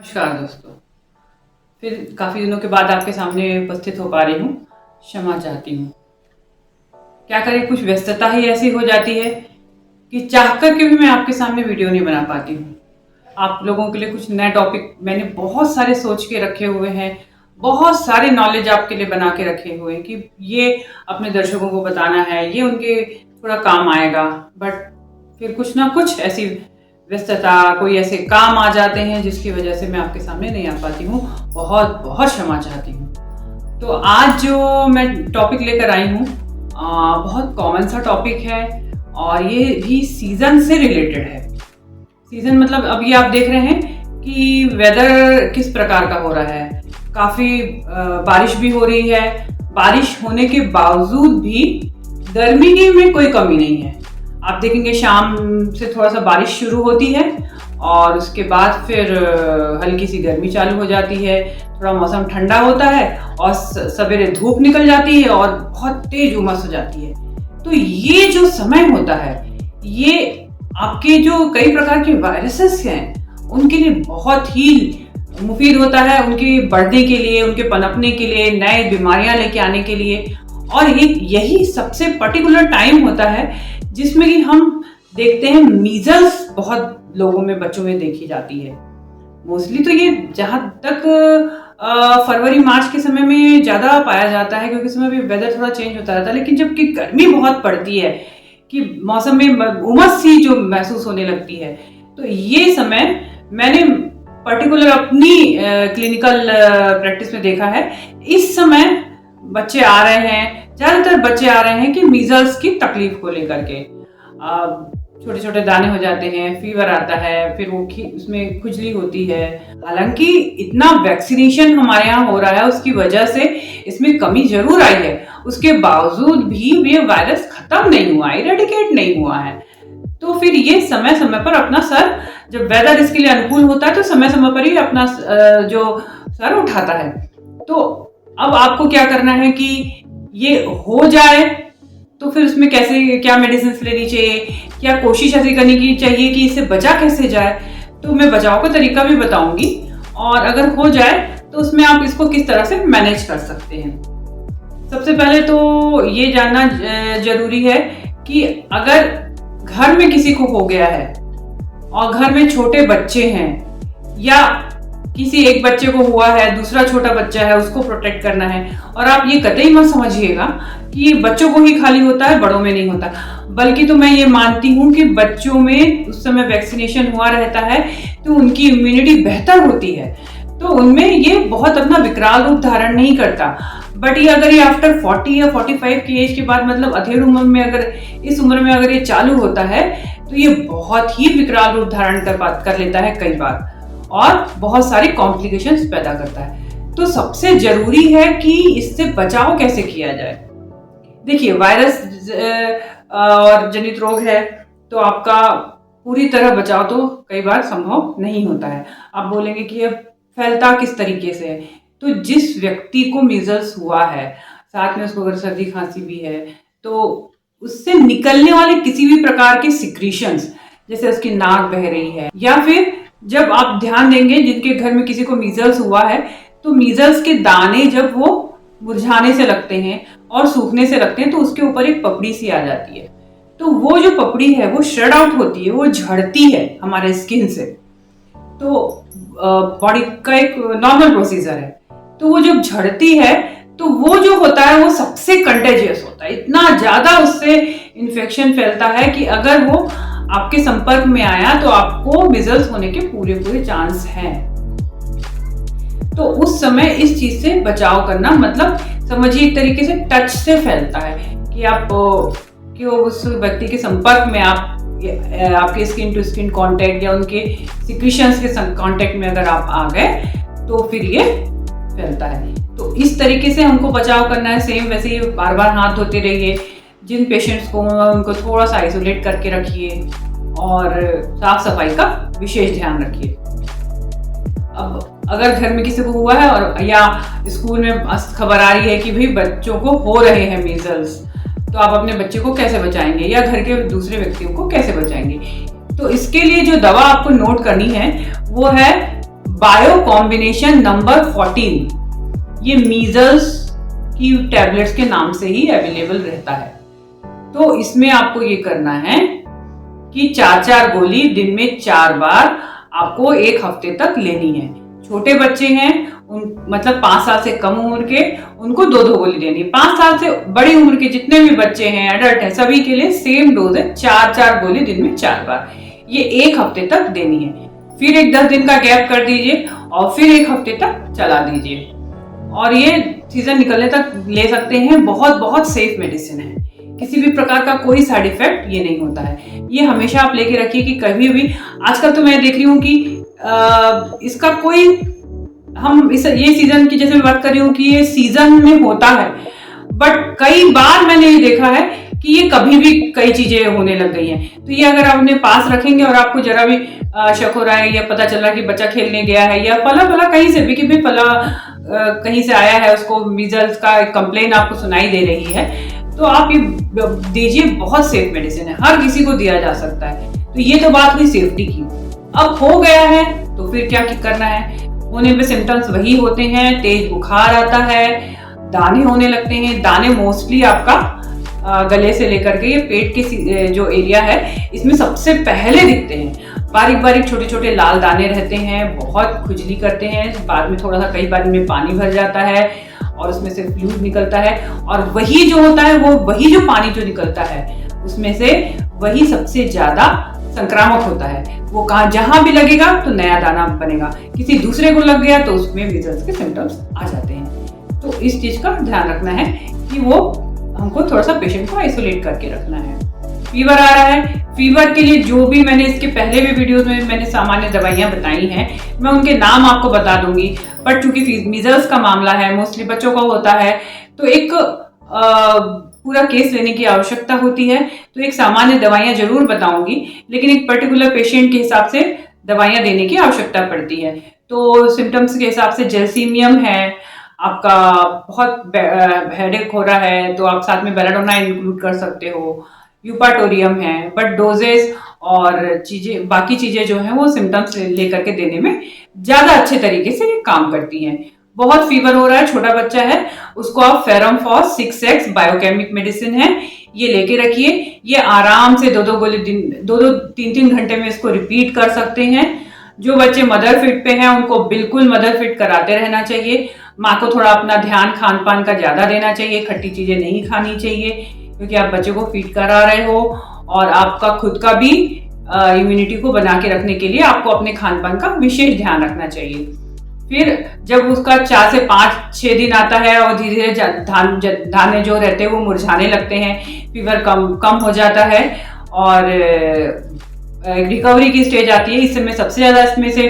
नमस्कार दोस्तों। फिर काफ़ी दिनों के बाद आपके सामने उपस्थित हो पा रही हूँ। क्षमा चाहती हूँ। क्या करें, कुछ व्यस्तता ही ऐसी हो जाती है कि चाह कर के भी मैं आपके सामने वीडियो नहीं बना पाती हूँ। आप लोगों के लिए कुछ नए टॉपिक मैंने बहुत सारे सोच के रखे हुए हैं, बहुत सारे नॉलेज आपके लिए बना के रखे हुए हैं कि ये अपने दर्शकों को बताना है, ये उनके थोड़ा काम आएगा। बट फिर कुछ ना कुछ ऐसी व्यस्तता, कोई ऐसे काम आ जाते हैं जिसकी वजह से मैं आपके सामने नहीं आ पाती हूँ। बहुत बहुत क्षमा चाहती हूँ। तो आज जो मैं टॉपिक लेकर आई हूँ, बहुत कॉमन सा टॉपिक है और ये भी सीजन से रिलेटेड है। सीजन मतलब अभी आप देख रहे हैं कि वेदर किस प्रकार का हो रहा है। काफी बारिश भी हो रही है। बारिश होने के बावजूद भी गर्मी की में कोई कमी नहीं है। आप देखेंगे शाम से थोड़ा सा बारिश शुरू होती है और उसके बाद फिर हल्की सी गर्मी चालू हो जाती है। थोड़ा मौसम ठंडा होता है और सवेरे धूप निकल जाती है और बहुत तेज उमस हो जाती है। तो ये जो समय होता है, ये आपके जो कई प्रकार के वायरसेस हैं उनके लिए बहुत ही मुफीद होता है, उनके बढ़ने के लिए, उनके पनपने के लिए, नए बीमारियां लेके आने के लिए। और यही सबसे पर्टिकुलर टाइम होता है जिसमें कि हम देखते हैं मीजल्स बहुत लोगों में, बच्चों में देखी जाती है। मोस्टली तो ये जहां तक फरवरी मार्च के समय में ज्यादा पाया जाता है क्योंकि इस समय भी वेदर थोड़ा चेंज होता रहता है। लेकिन जबकि गर्मी बहुत पड़ती है कि मौसम में उमस सी जो महसूस होने लगती है, तो ये समय मैंने पर्टिकुलर अपनी क्लिनिकल प्रैक्टिस में देखा है। इस समय बच्चे आ रहे हैं, ज्यादातर बच्चे आ रहे हैं कि मीजल्स की तकलीफ को लेकर के। छोटे छोटे दाने हो जाते हैं, फीवर आता है, फिर वो उसमें खुजली होती है। हालांकि इतना वैक्सीनेशन हमारे यहाँ हो रहा है, उसकी वजह से इसमें कमी जरूर आई है। उसके बावजूद भी ये वायरस खत्म नहीं हुआ, इरेडिकेट नहीं हुआ है। तो फिर ये समय समय पर अपना सर, जब वेदर इसके लिए अनुकूल होता है तो समय समय पर ही अपना जो सर उठाता है। तो अब आपको क्या करना है कि ये हो जाए तो फिर उसमें कैसे, क्या मेडिसिन लेनी चाहिए, क्या कोशिश ऐसी करनी की चाहिए कि इससे बचा कैसे जाए। तो मैं बचाव का तरीका भी बताऊंगी और अगर हो जाए तो उसमें आप इसको किस तरह से मैनेज कर सकते हैं। सबसे पहले तो ये जानना जरूरी है कि अगर घर में किसी को हो गया है और घर में छोटे बच्चे हैं या किसी एक बच्चे को हुआ है, दूसरा छोटा बच्चा है, उसको प्रोटेक्ट करना है। और आप ये कतई मत समझिएगा कि बच्चों को ही खाली होता है, बड़ों में नहीं होता। बल्कि तो मैं ये मानती हूँ कि बच्चों में उस समय वैक्सीनेशन हुआ रहता है तो उनकी इम्यूनिटी बेहतर होती है, तो उनमें ये बहुत अपना विकराल रूप धारण नहीं करता। बट ये अगर ये आफ्टर 40 या 45 की एज के बाद, मतलब अधेड़ उम्र में, अगर इस उम्र में अगर ये चालू होता है तो ये बहुत ही विकराल रूप धारण कर लेता है कई बार और बहुत सारी कॉम्प्लिकेशंस पैदा करता है। तो सबसे जरूरी है कि इससे बचाव कैसे किया जाए। देखिए, वायरस और जनित रोग है तो आपका पूरी तरह बचाव तो कई बार संभव नहीं होता है। आप बोलेंगे कि ये फैलता किस तरीके से है। तो जिस व्यक्ति को मीजल्स हुआ है, साथ में उसको अगर सर्दी खांसी भी है, तो उससे निकलने वाले किसी भी प्रकार के सिक्रीशंस, जैसे उसकी नाक बह रही है, या फिर जब आप ध्यान देंगे जिनके घर में किसी को मीजल्स हुआ है तो मीजल्स के दाने जब वो मुरझाने से लगते हैं और सूखने से लगते हैं तो उसके ऊपर एक पपड़ी सी आ जाती है। तो वो जो पपड़ी है वो शेड आउट होती है, वो झड़ती है हमारे स्किन से। तो बॉडी का एक नॉर्मल प्रोसीजर है। तो वो जब झड़ती है तो वो जो होता है वो सबसे कंटेजियस होता है। इतना ज्यादा उससे इन्फेक्शन फैलता है कि अगर वो आपके संपर्क में आया तो आपको मीजल्स होने के पूरे पूरे चांस हैं। तो उस समय इस चीज से बचाव करना, मतलब समझिए एक तरीके से टच से फैलता है कि आप कि उस व्यक्ति के संपर्क में, आपके स्किन टू स्किन कांटेक्ट या उनके सिक्रीशंस के कांटेक्ट में अगर आप आ गए तो फिर ये फैलता है। तो इस तरीके से हमको बचाव करना है। सेम वैसे ही बार बार हाथ धोते रहिए। जिन पेशेंट्स को, उनको थोड़ा सा आइसोलेट करके रखिए और साफ सफाई का विशेष ध्यान रखिए। अब अगर घर में किसी को हुआ है और या स्कूल में खबर आ रही है कि भाई बच्चों को हो रहे हैं मीजल्स, तो आप अपने बच्चे को कैसे बचाएंगे या घर के दूसरे व्यक्तियों को कैसे बचाएंगे। तो इसके लिए जो दवा आपको नोट करनी है वो है बायो कॉम्बिनेशन नंबर 14, ये मीजल्स की टैबलेट्स के नाम से ही अवेलेबल रहता है। तो इसमें आपको ये करना है कि 4-4 गोली दिन में 4 बार आपको 1 हफ्ते तक लेनी है। छोटे बच्चे हैं, मतलब 5 साल से कम उम्र के, उनको 2-2 गोली लेनी है। 5 साल से बड़ी उम्र के जितने भी बच्चे हैं, एडल्ट हैं, सभी के लिए सेम डोज है, 4-4 गोली दिन में 4 बार, ये 1 हफ्ते तक देनी है। फिर एक 10 दिन का गैप कर दीजिए और फिर 1 हफ्ते तक चला दीजिए, और ये सीजन निकलने तक ले सकते हैं। बहुत बहुत सेफ मेडिसिन है, किसी भी प्रकार का कोई साइड इफेक्ट ये नहीं होता है। ये हमेशा आप लेके रखिए कि कभी भी, आजकल तो मैं देख रही हूँ कि इसका कोई, ये सीजन की जैसे मैं बात कर रही हूँ कि ये सीजन में होता है, बट कई बार मैंने ये देखा है कि ये कभी भी कई चीजें होने लग गई हैं। तो ये अगर आप अपने पास रखेंगे और आपको जरा भी शक हो रहा है या पता चल रहा है कि बच्चा खेलने गया है या फला कहीं से भी कि भाई फला कहीं से आया है, उसको मीजल्स का कंप्लेन आपको सुनाई दे रही है, तो आप ये दीजिए। बहुत सेफ मेडिसिन है, हर किसी को दिया जा सकता है। तो ये तो बात हुई सेफ्टी की। अब हो गया है तो फिर क्या करना है? होने में सिम्टम्स वही होते हैं, तेज बुखार आता है, दाने होने लगते हैं। दाने मोस्टली आपका गले से लेकर के ये पेट के जो एरिया है इसमें सबसे पहले दिखते हैं। बारीक बारीक छोटे छोटे लाल दाने रहते हैं, बहुत खुजली करते हैं, बाद में थोड़ा सा कई बार में पानी भर जाता है और उसमें से फ्लूइड निकलता है, और वही जो होता है वही जो पानी जो निकलता है उसमें से वही सबसे ज्यादा संक्रामक होता है। वो जहां भी लगेगा तो नया दाना बनेगा, किसी दूसरे को लग गया तो उसमें मीजल्स के सिम्टम्स आ जाते हैं। तो इस चीज का ध्यान रखना है कि वो हमको थोड़ा सा पेशेंट को आइसोलेट करके रखना है। फीवर आ रहा है, फीवर के लिए जो भी मैंने इसके पहले भी वीडियोस में मैंने सामान्य दवाइयां बताई हैं, मैं उनके नाम आपको बता दूंगी। बट चूंकि मीजल्स का मामला है, मोस्टली बच्चों का होता है, तो एक पूरा केस लेने की आवश्यकता होती है। तो एक सामान्य दवाइयां जरूर बताऊंगी, लेकिन एक पर्टिकुलर पेशेंट के हिसाब से दवाइयां देने की आवश्यकता पड़ती है। तो सिम्टम्स के हिसाब से जेलसीमियम है, आपका बहुत हेडेक हो रहा है तो आप साथ में बेलाडोना इंक्लूड कर सकते हो, यूपाटोरियम है, बट डोजेस और बाकी चीजें जो है वो सिम्टम्स लेकर के देने में ज्यादा अच्छे तरीके से काम करती हैं। बहुत फीवर हो रहा है, छोटा बच्चा है, उसको आप फेरमफॉस 6x बायोकेमिक मेडिसिन है, ये लेके रखिए। ये आराम से 2-2 गोली दिन 2-3 घंटे में इसको रिपीट कर सकते हैं। जो बच्चे मदर फिट पे हैं उनको बिल्कुल मदर फिट कराते रहना चाहिए। माँ को थोड़ा अपना ध्यान खान पान का ज्यादा देना चाहिए, खट्टी चीजें नहीं खानी चाहिए, क्योंकि आप बच्चे को फीड करा रहे हो, और आपका खुद का भी इम्यूनिटी को बना के रखने के लिए आपको अपने खान पान का विशेष ध्यान रखना चाहिए। फिर जब उसका 4 से 5-6 दिन आता है और धीरे धीरे दाने जो रहते हैं वो मुरझाने लगते हैं, फीवर कम हो जाता है और रिकवरी की स्टेज आती है। इस समय सबसे ज्यादा इसमें से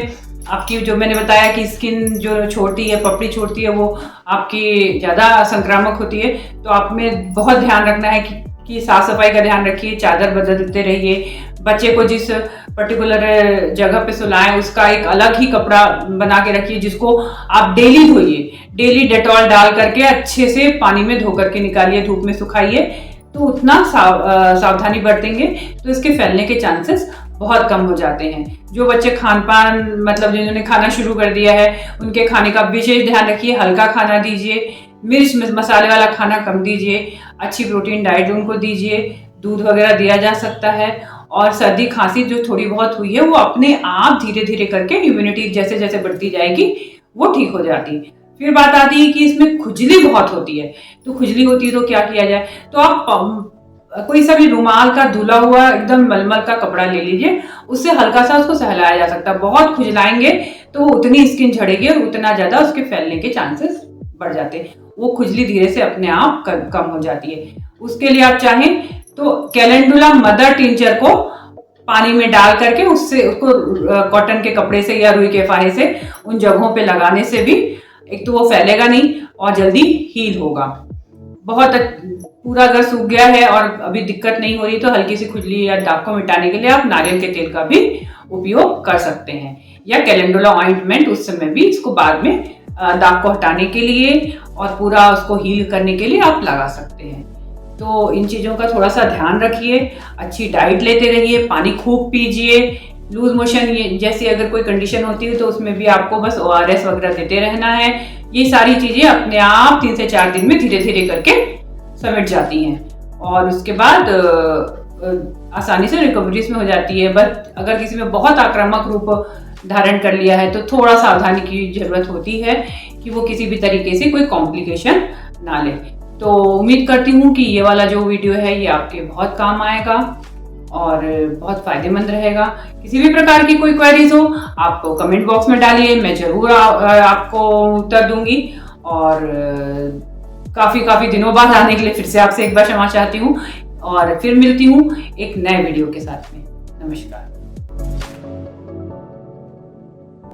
आपकी जो मैंने बताया कि स्किन जो छोड़ती है, पपड़ी छोड़ती है, वो आपकी ज्यादा संक्रामक होती है। तो आप में बहुत ध्यान रखना है कि साफ सफाई का ध्यान रखिए, चादर बदलते रहिए, बच्चे को जिस पर्टिकुलर जगह पे सुलाएं उसका एक अलग ही कपड़ा बना के रखिए, जिसको आप डेली धोइए, डेली डेटॉल डाल करके अच्छे से पानी में धो करके निकालिए, धूप में सुखाइए। तो उतना सावधानी बरतेंगे तो इसके फैलने के चांसेस बहुत कम हो जाते हैं। जो बच्चे खान पान मतलब जिन्होंने खाना शुरू कर दिया है उनके खाने का विशेष ध्यान रखिए, हल्का खाना दीजिए, मिर्च मसाले वाला खाना कम दीजिए, अच्छी प्रोटीन डाइट उनको दीजिए, दूध वगैरह दिया जा सकता है। और सर्दी खांसी जो थोड़ी बहुत हुई है वो अपने आप धीरे धीरे करके इम्यूनिटी जैसे जैसे बढ़ती जाएगी वो ठीक हो जाती है। फिर बात आती है कि इसमें खुजली बहुत होती है, तो खुजली होती है तो क्या किया जाए? तो आप कोई सा भी रुमाल का धुला हुआ एकदम मलमल का कपड़ा ले लीजिए, उससे हल्का सा उसको सहलाया जा सकता है। बहुत खुजलाएंगे तो उतनी स्किन झड़ेगी और उतना ज्यादा उसके फैलने के चांसेस बढ़ जाते हैं। वो खुजली धीरे से अपने आप कम हो जाती है। उसके लिए आप चाहें तो कैलेंडुला मदर टिंचर को पानी में डाल करके उसको कॉटन के कपड़े से या रुई के फाहे से उन जगहों पे लगाने से भी एक तो वो फैलेगा नहीं और जल्दी हील होगा। बहुत पूरा अगर सूख गया है और अभी दिक्कत नहीं हो रही तो हल्की सी खुजली या दाग को मिटाने के लिए आप नारियल के तेल का भी उपयोग कर सकते हैं, या कैलेंडुला ऑइंटमेंट उस समय भी इसको बाद में दाग को हटाने के लिए और पूरा उसको हील करने के लिए आप लगा सकते हैं। तो इन चीजों का थोड़ा सा ध्यान रखिए, अच्छी डाइट लेते रहिए, पानी खूब पीजिए, लूज मोशन ये जैसी अगर कोई कंडीशन होती है तो उसमें भी आपको बस ORS वगैरह देते रहना है। ये सारी चीजें अपने आप 3 से 4 दिन में धीरे धीरे करके समेट जाती हैं और उसके बाद आसानी से रिकवरीज में हो जाती है। बट अगर किसी में बहुत आक्रामक रूप धारण कर लिया है तो थोड़ा सावधानी की जरूरत होती है कि वो किसी भी तरीके से कोई कॉम्प्लिकेशन ना ले। तो उम्मीद करती हूँ कि ये वाला जो वीडियो है ये आपके बहुत काम आएगा और बहुत फायदेमंद रहेगा। किसी भी प्रकार की कोई क्वेरीज हो आप कमेंट बॉक्स में डालिए, मैं जरूर आपको उत्तर दूंगी। और काफी दिनों बाद आने के लिए फिर से आपसे एक बार क्षमा चाहती हूँ और फिर मिलती हूँ एक नए वीडियो के साथ में। नमस्कार।